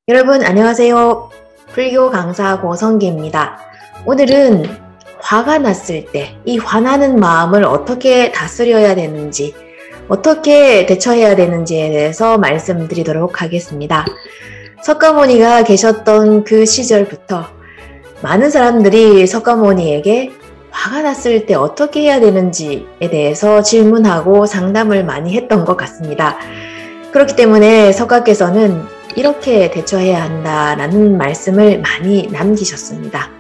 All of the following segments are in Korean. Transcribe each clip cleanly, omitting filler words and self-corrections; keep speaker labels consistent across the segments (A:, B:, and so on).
A: 여러분 안녕하세요. 불교 강사 고성기입니다. 오늘은 화가 났을 때 이 화나는 마음을 어떻게 다스려야 되는지, 어떻게 대처해야 되는지에 대해서 말씀드리도록 하겠습니다. 석가모니가 계셨던 그 시절부터 많은 사람들이 석가모니에게 화가 났을 때 어떻게 해야 되는지에 대해서 질문하고 상담을 많이 했던 것 같습니다. 그렇기 때문에 석가께서는 이렇게 대처해야 한다라는 말씀을 많이 남기셨습니다.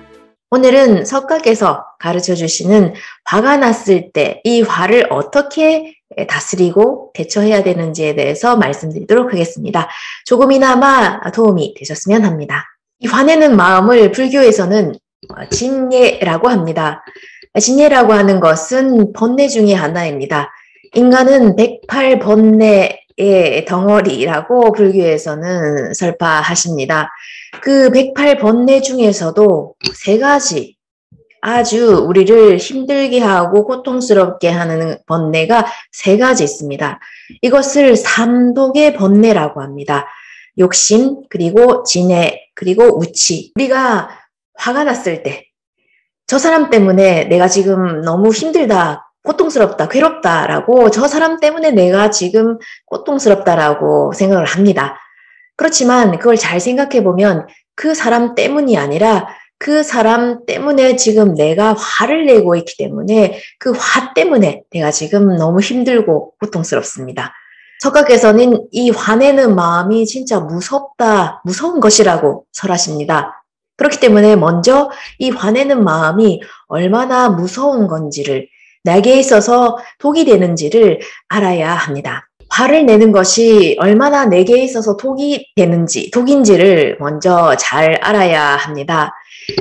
A: 오늘은 석가께서 가르쳐 주시는 화가 났을 때 이 화를 어떻게 다스리고 대처해야 되는지에 대해서 말씀드리도록 하겠습니다. 조금이나마 도움이 되셨으면 합니다. 이 화내는 마음을 불교에서는 진예라고 합니다. 진예라고 하는 것은 번뇌 중의 하나입니다. 인간은 108번뇌의 덩어리라고 불교에서는 설파하십니다. 그 108번뇌 중에서도 세 가지 아주 우리를 힘들게 하고 고통스럽게 하는 번뇌가 세 가지 있습니다. 이것을 삼독의 번뇌라고 합니다. 욕심, 그리고 진해, 그리고 우치. 우리가 화가 났을 때 저 사람 때문에 내가 지금 너무 힘들다, 고통스럽다, 괴롭다라고 저 사람 때문에 내가 지금 고통스럽다라고 생각을 합니다. 그렇지만 그걸 잘 생각해 보면 그 사람 때문이 아니라 그 사람 때문에 지금 내가 화를 내고 있기 때문에 그 화 때문에 내가 지금 너무 힘들고 고통스럽습니다. 석가께서는 이 화내는 마음이 진짜 무섭다, 무서운 것이라고 설하십니다. 그렇기 때문에 먼저 이 화내는 마음이 얼마나 무서운 건지를, 나에게 있어서 독이 되는지를 알아야 합니다. 화를 내는 것이 얼마나 내게 있어서 독이 되는지, 독인지를 먼저 잘 알아야 합니다.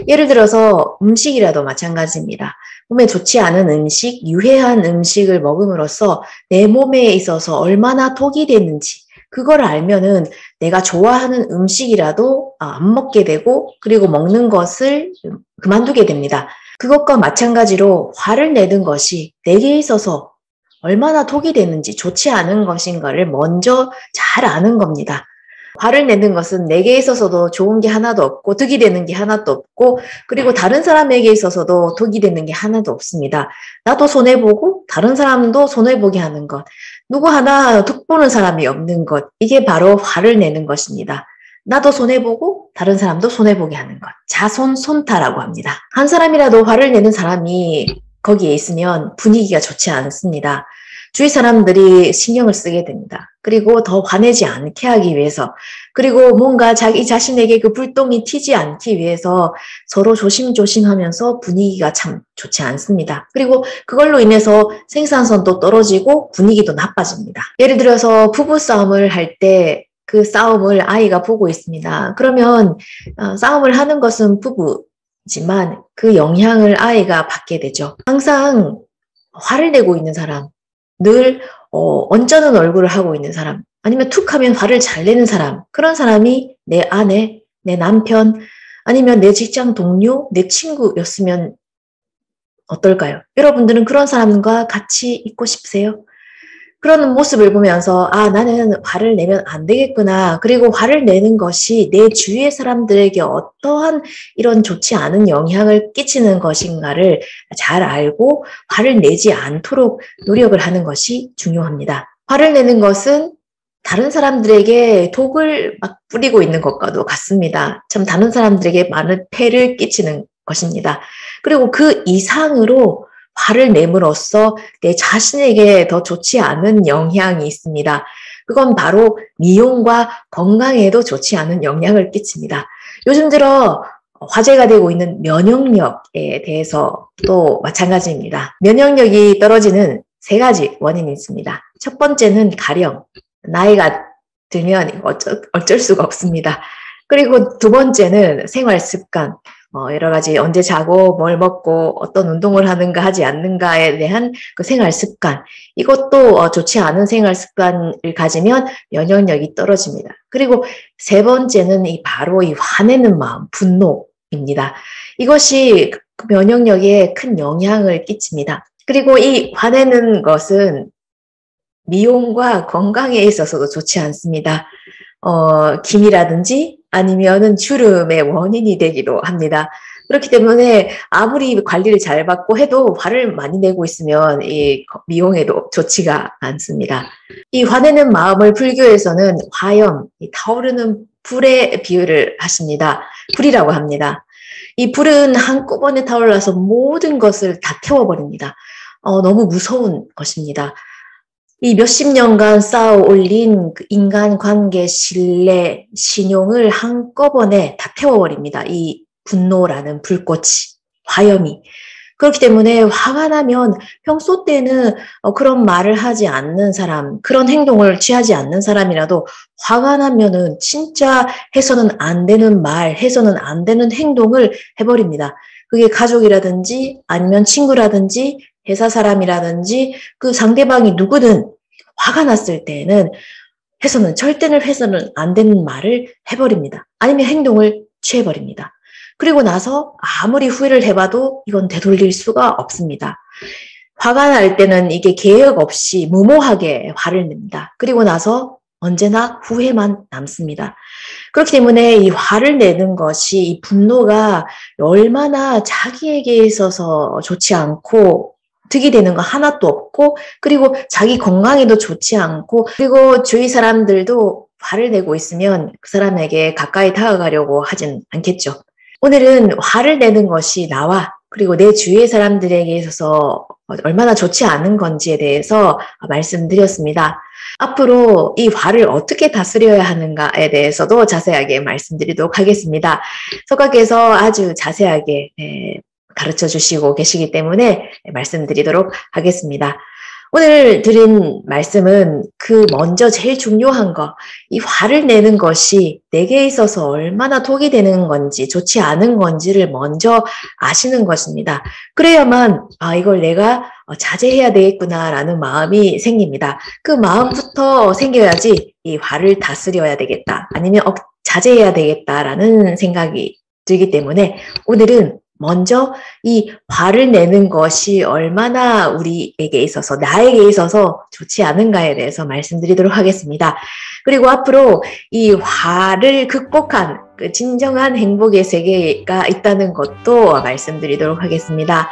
A: 예를 들어서 음식이라도 마찬가지입니다. 몸에 좋지 않은 음식, 유해한 음식을 먹음으로써 내 몸에 있어서 얼마나 독이 되는지, 그걸 알면은 내가 좋아하는 음식이라도 안 먹게 되고, 그리고 먹는 것을 그만두게 됩니다. 그것과 마찬가지로 화를 내는 것이 내게 있어서 얼마나 독이 되는지, 좋지 않은 것인가를 먼저 잘 아는 겁니다. 화를 내는 것은 내게 있어서도 좋은 게 하나도 없고 득이 되는 게 하나도 없고, 그리고 다른 사람에게 있어서도 독이 되는 게 하나도 없습니다. 나도 손해보고 다른 사람도 손해보게 하는 것, 누구 하나 득 보는 사람이 없는 것, 이게 바로 화를 내는 것입니다. 나도 손해보고 다른 사람도 손해보게 하는 것, 자손손타라고 합니다. 한 사람이라도 화를 내는 사람이 거기에 있으면 분위기가 좋지 않습니다. 주위 사람들이 신경을 쓰게 됩니다. 그리고 더 화내지 않게 하기 위해서, 그리고 뭔가 자기 자신에게 그 불똥이 튀지 않기 위해서 서로 조심조심하면서 분위기가 참 좋지 않습니다. 그리고 그걸로 인해서 생산성도 떨어지고 분위기도 나빠집니다. 예를 들어서 부부싸움을 할 때 그 싸움을 아이가 보고 있습니다. 그러면 싸움을 하는 것은 부부지만 그 영향을 아이가 받게 되죠. 항상 화를 내고 있는 사람, 늘 언짢은 얼굴을 하고 있는 사람, 아니면 툭 하면 화를 잘 내는 사람, 그런 사람이 내 아내, 내 남편, 아니면 내 직장 동료, 내 친구였으면 어떨까요? 여러분들은 그런 사람과 같이 있고 싶으세요? 그런 모습을 보면서 나는 화를 내면 안 되겠구나. 그리고 화를 내는 것이 내 주위의 사람들에게 어떠한 이런 좋지 않은 영향을 끼치는 것인가를 잘 알고 화를 내지 않도록 노력을 하는 것이 중요합니다. 화를 내는 것은 다른 사람들에게 독을 막 뿌리고 있는 것과도 같습니다. 참 다른 사람들에게 많은 폐를 끼치는 것입니다. 그리고 그 이상으로 화를 내므로써 내 자신에게 더 좋지 않은 영향이 있습니다. 그건 바로 미용과 건강에도 좋지 않은 영향을 끼칩니다. 요즘 들어 화제가 되고 있는 면역력에 대해서 또 마찬가지입니다. 면역력이 떨어지는 세 가지 원인이 있습니다. 첫 번째는 가령, 나이가 들면 어쩔 수가 없습니다. 그리고 두 번째는 생활 습관. 여러 가지 언제 자고 뭘 먹고 어떤 운동을 하는가 하지 않는가에 대한 그 생활 습관. 이것도 좋지 않은 생활 습관을 가지면 면역력이 떨어집니다. 그리고 세 번째는 바로 이 화내는 마음, 분노입니다. 이것이 그 면역력에 큰 영향을 끼칩니다. 그리고 이 화내는 것은 미용과 건강에 있어서도 좋지 않습니다. 김이라든지 아니면은 주름의 원인이 되기도 합니다. 그렇기 때문에 아무리 관리를 잘 받고 해도 화를 많이 내고 있으면 이 미용에도 좋지가 않습니다. 이 화내는 마음을 불교에서는 화염, 이 타오르는 불의 비유를 하십니다. 불이라고 합니다. 이 불은 한꺼번에 타올라서 모든 것을 다 태워버립니다. 너무 무서운 것입니다. 이 몇십 년간 쌓아 올린 그 인간관계, 신뢰, 신용을 한꺼번에 다 태워버립니다. 이 분노라는 불꽃이, 화염이. 그렇기 때문에 화가 나면 평소 때는 그런 말을 하지 않는 사람, 그런 행동을 취하지 않는 사람이라도 화가 나면은 진짜 해서는 안 되는 말, 해서는 안 되는 행동을 해버립니다. 그게 가족이라든지 아니면 친구라든지 회사 사람이라든지 그 상대방이 누구든 화가 났을 때는 절대는 해서는 안 되는 말을 해버립니다. 아니면 행동을 취해버립니다. 그리고 나서 아무리 후회를 해봐도 이건 되돌릴 수가 없습니다. 화가 날 때는 이게 계획 없이 무모하게 화를 냅니다. 그리고 나서 언제나 후회만 남습니다. 그렇기 때문에 이 화를 내는 것이, 이 분노가 얼마나 자기에게 있어서 좋지 않고 득이 되는 거 하나도 없고, 그리고 자기 건강에도 좋지 않고, 그리고 주위 사람들도 화를 내고 있으면 그 사람에게 가까이 다가가려고 하진 않겠죠. 오늘은 화를 내는 것이 나와 그리고 내 주위의 사람들에게 있어서 얼마나 좋지 않은 건지에 대해서 말씀드렸습니다. 앞으로 이 화를 어떻게 다스려야 하는가에 대해서도 자세하게 말씀드리도록 하겠습니다. 석가께서 아주 자세하게 가르쳐 주시고 계시기 때문에 말씀드리도록 하겠습니다. 오늘 드린 말씀은 그 먼저 제일 중요한 거, 이 화를 내는 것이 내게 있어서 얼마나 독이 되는 건지 좋지 않은 건지를 먼저 아시는 것입니다. 그래야만 이걸 내가 자제해야 되겠구나라는 마음이 생깁니다. 그 마음부터 생겨야지 이 화를 다스려야 되겠다, 아니면 자제해야 되겠다라는 생각이 들기 때문에 오늘은 먼저 이 화를 내는 것이 얼마나 우리에게 있어서, 나에게 있어서 좋지 않은가에 대해서 말씀드리도록 하겠습니다. 그리고 앞으로 이 화를 극복한 그 진정한 행복의 세계가 있다는 것도 말씀드리도록 하겠습니다.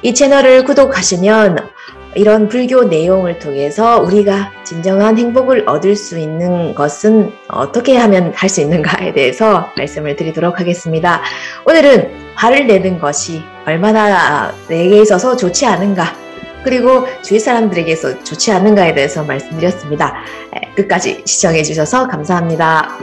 A: 이 채널을 구독하시면 이런 불교 내용을 통해서 우리가 진정한 행복을 얻을 수 있는 것은 어떻게 하면 할 수 있는가에 대해서 말씀을 드리도록 하겠습니다. 오늘은 화를 내는 것이 얼마나 내게 있어서 좋지 않은가, 그리고 주위 사람들에게서 좋지 않은가에 대해서 말씀드렸습니다. 끝까지 시청해 주셔서 감사합니다.